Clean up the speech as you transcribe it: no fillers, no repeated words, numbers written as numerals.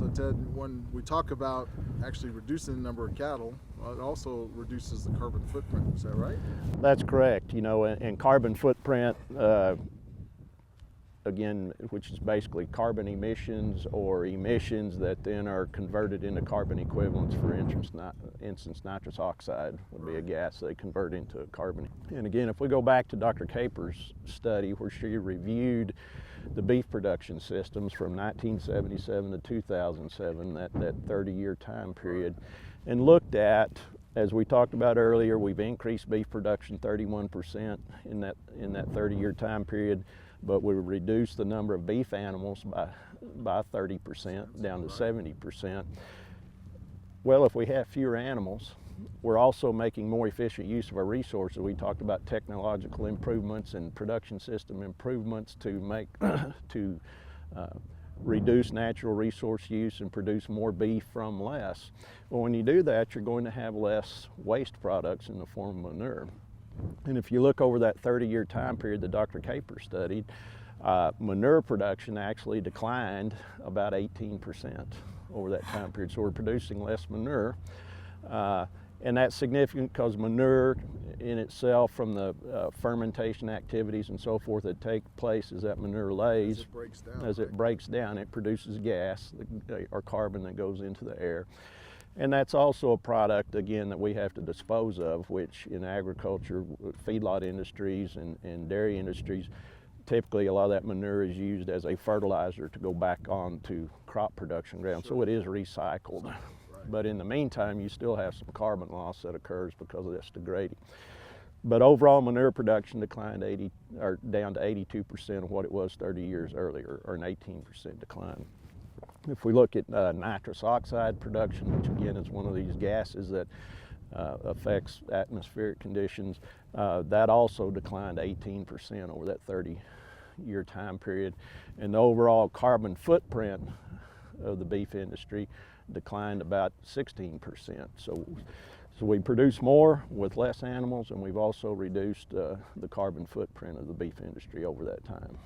So Ted, when we talk about actually reducing the number of cattle, it also reduces the carbon footprint, is that right? That's correct. You know, and carbon footprint, again, which is basically carbon emissions or emissions that then are converted into carbon equivalents. For instance, nitrous oxide would be a gas they convert into carbon. And again, if we go back to Dr. Caper's study where she reviewed the beef production systems from 1977 to 2007, that 30-year time period, and looked at, as we talked about earlier, we've increased beef production 31% in that 30-year time period, but we reduced the number of beef animals by 30% down to 70%. Well, if we have fewer animals, we're also making more efficient use of our resources. We talked about technological improvements and production system improvements to reduce natural resource use and produce more beef from less. Well, when you do that, you're going to have less waste products in the form of manure. And if you look over that 30-year time period that Dr. Caper studied, manure production actually declined about 18% over that time period. So we're producing less manure. And that's significant because manure in itself, from the fermentation activities and so forth that take place as that manure lays, it breaks down, it produces gas or carbon that goes into the air. And that's also a product, again, that we have to dispose of, which in agriculture, feedlot industries and dairy industries, typically a lot of that manure is used as a fertilizer to go back onto crop production ground. So it is recycled. Right. But in the meantime, you still have some carbon loss that occurs because of this degrading. But overall manure production declined down to 82% of what it was 30 years earlier, or an 18% decline. If we look at nitrous oxide production, which again is one of these gases that affects atmospheric conditions, that also declined 18% over that 30-year time period. And the overall carbon footprint of the beef industry declined about 16%. So we produce more with less animals, and we've also reduced the carbon footprint of the beef industry over that time.